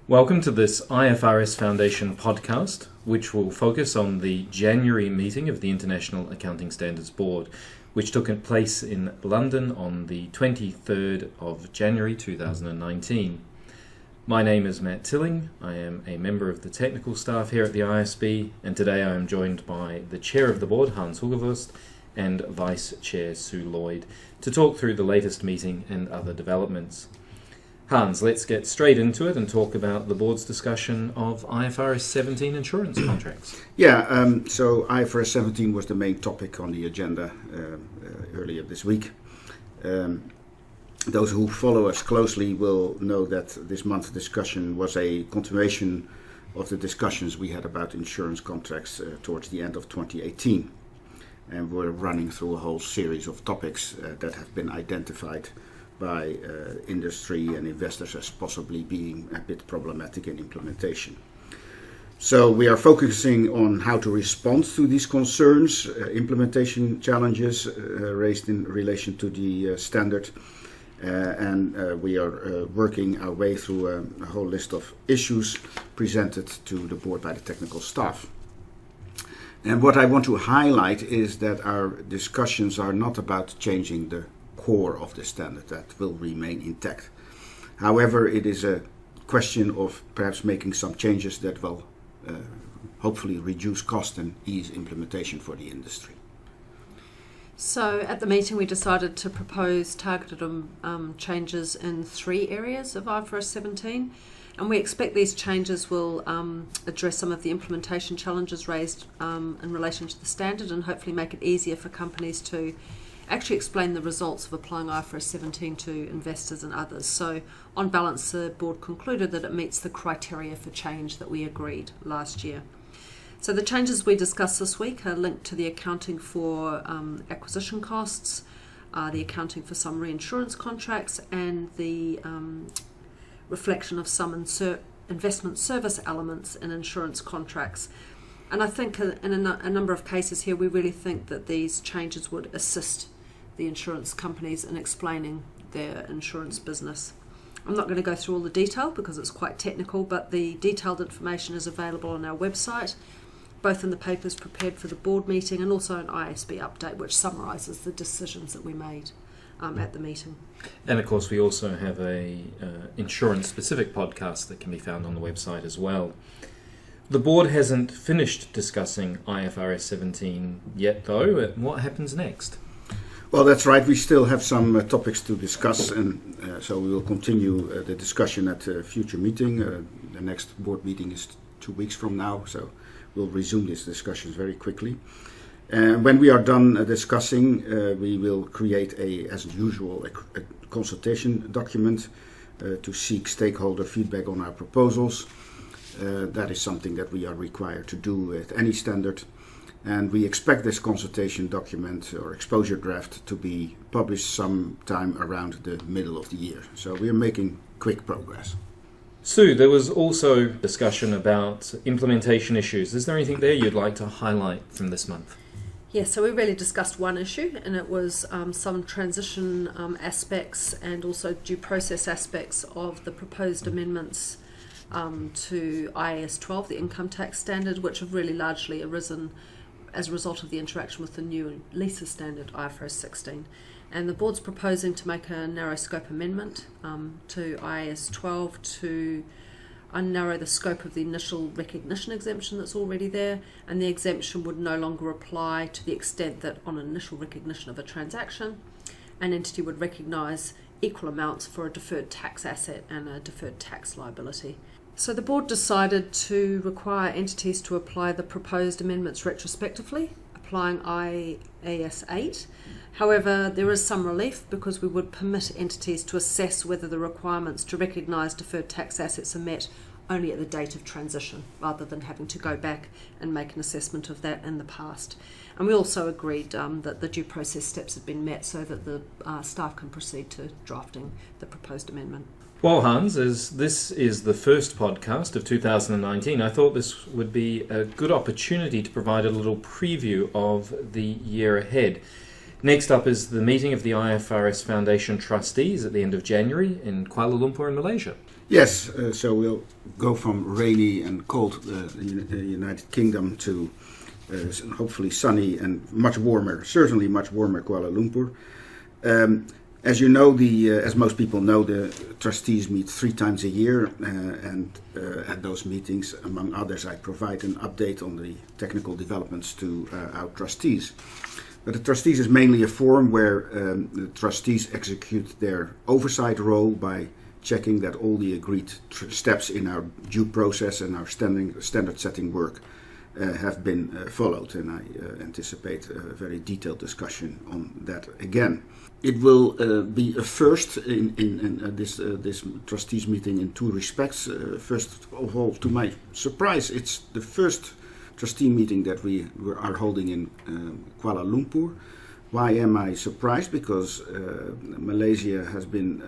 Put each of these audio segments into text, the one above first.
Welcome to this IFRS Foundation podcast, which will focus on the January meeting of the International Accounting Standards Board, which took place in London on the 23rd of January 2019. My name is Matt Tilling. I am a member of the technical staff here at the IASB, and today I am joined by the Chair of the Board, Hans Hugevust, and Vice Chair Sue Lloyd, to talk through the latest meeting and other developments. Hans, let's get straight into it and talk about the board's discussion of IFRS 17 insurance contracts. So IFRS 17 was the main topic on the agenda earlier this week. Those who follow us closely will know that this month's discussion was a continuation of the discussions we had about insurance contracts towards the end of 2018. And we're running through a whole series of topics that have been identified by industry and investors as possibly being a bit problematic in implementation. So we are focusing on how to respond to these concerns, implementation challenges raised in relation to the standard, and we are working our way through a whole list of issues presented to the board by the technical staff. And what I want to highlight is that our discussions are not about changing the core of the standard. That will remain intact. However, it is a question of perhaps making some changes that will hopefully reduce cost and ease implementation for the industry. So at the meeting we decided to propose targeted changes in 3 areas of IFRS 17, and we expect these changes will address some of the implementation challenges raised in relation to the standard and hopefully make it easier for companies to actually explain the results of applying IFRS 17 to investors and others. So on balance, the board concluded that it meets the criteria for change that we agreed last year. So the changes we discussed this week are linked to the accounting for acquisition costs, the accounting for some reinsurance contracts, and the reflection of some investment service elements in insurance contracts. And I think in a number of cases here, we really think that these changes would assist the insurance companies in explaining their insurance business. I'm not going to go through all the detail because it's quite technical, but the detailed information is available on our website, both in the papers prepared for the board meeting and also an IASB update, which summarises the decisions that we made at the meeting. And of course, we also have a insurance-specific podcast that can be found on the website as well. The board hasn't finished discussing IFRS 17 yet, though. What happens next? Well, that's right. We still have some topics to discuss, and so we will continue the discussion at a future meeting. The next board meeting is 2 weeks from now, so we'll resume these discussions very quickly. When we are done discussing, we will create, as usual, a consultation document to seek stakeholder feedback on our proposals. That is something that we are required to do with any standard. And we expect this consultation document or exposure draft to be published sometime around the middle of the year. So we are making quick progress. Sue, there was also discussion about implementation issues. Is there anything there you'd like to highlight from this month? Yeah, so we really discussed one issue, and it was some transition aspects and also due process aspects of the proposed amendments to IAS 12, the income tax standard, which have really largely arisen as a result of the interaction with the new leases standard, IFRS 16. And the board's proposing to make a narrow scope amendment to IAS 12 to unnarrow the scope of the initial recognition exemption that's already there, and the exemption would no longer apply to the extent that on initial recognition of a transaction, an entity would recognise equal amounts for a deferred tax asset and a deferred tax liability. So the board decided to require entities to apply the proposed amendments retrospectively, applying IAS 8. However, there is some relief because we would permit entities to assess whether the requirements to recognise deferred tax assets are met only at the date of transition, rather than having to go back and make an assessment of that in the past. And we also agreed that the due process steps had been met so that the staff can proceed to drafting the proposed amendment. Well, Hans, as this is the first podcast of 2019, I thought this would be a good opportunity to provide a little preview of the year ahead. Next up is the meeting of the IFRS Foundation trustees at the end of January in Kuala Lumpur in Malaysia. Yes, so we'll go from rainy and cold United Kingdom to hopefully sunny and much warmer, certainly much warmer Kuala Lumpur. As you know, as most people know, the trustees meet 3 times a year, and at those meetings, among others, I provide an update on the technical developments to our trustees. But the trustees is mainly a forum where the trustees execute their oversight role by checking that all the agreed steps in our due process and our standard setting work have been followed, and I anticipate a very detailed discussion on that again. It will be a first in this trustees meeting in 2 respects. First of all, to my surprise, it's the first trustee meeting that we are holding in Kuala Lumpur. Why am I surprised? Because Malaysia has been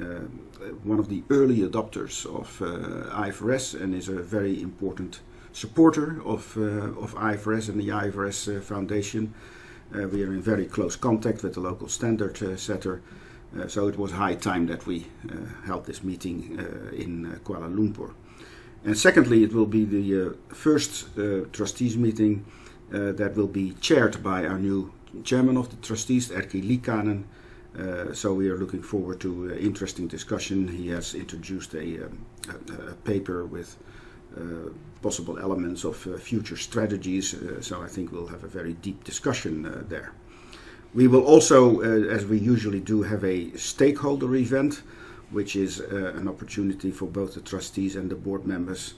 one of the early adopters of IFRS and is a very important supporter of IFRS and the IFRS Foundation. We are in very close contact with the local standard setter, so it was high time that we held this meeting in Kuala Lumpur. And secondly, it will be the first trustees meeting that will be chaired by our new chairman of the trustees, Erkki Liikanen. So we are looking forward to interesting discussion. He has introduced a paper with possible elements of future strategies, so I think we'll have a very deep discussion there. We will also, as we usually do, have a stakeholder event, which is an opportunity for both the trustees and the board members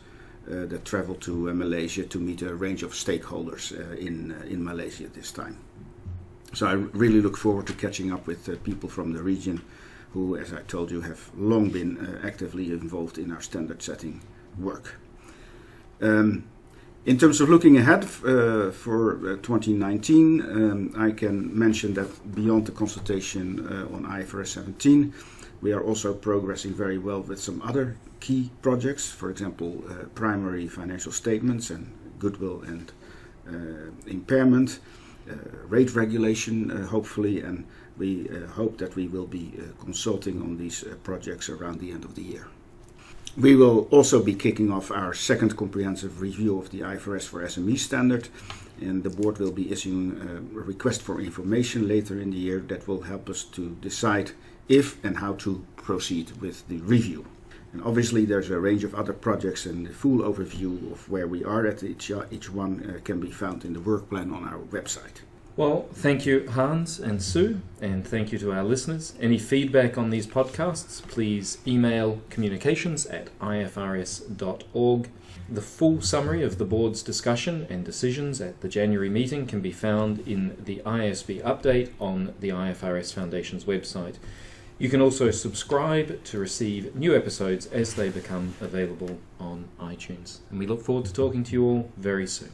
that travel to Malaysia to meet a range of stakeholders in Malaysia this time. So I really look forward to catching up with people from the region who, as I told you, have long been actively involved in our standard setting work. In terms of looking ahead for 2019, I can mention that beyond the consultation on IFRS 17, we are also progressing very well with some other key projects, for example, primary financial statements and goodwill and impairment, rate regulation, hopefully, and we hope that we will be consulting on these projects around the end of the year. We will also be kicking off our second comprehensive review of the IFRS for SME standard, and the board will be issuing a request for information later in the year that will help us to decide if and how to proceed with the review. And obviously there's a range of other projects, and the full overview of where we are at each one can be found in the work plan on our website. Well, thank you, Hans and Sue, and thank you to our listeners. Any feedback on these podcasts, please email communications@ifrs.org. The full summary of the board's discussion and decisions at the January meeting can be found in the IASB update on the IFRS Foundation's website. You can also subscribe to receive new episodes as they become available on iTunes. And we look forward to talking to you all very soon.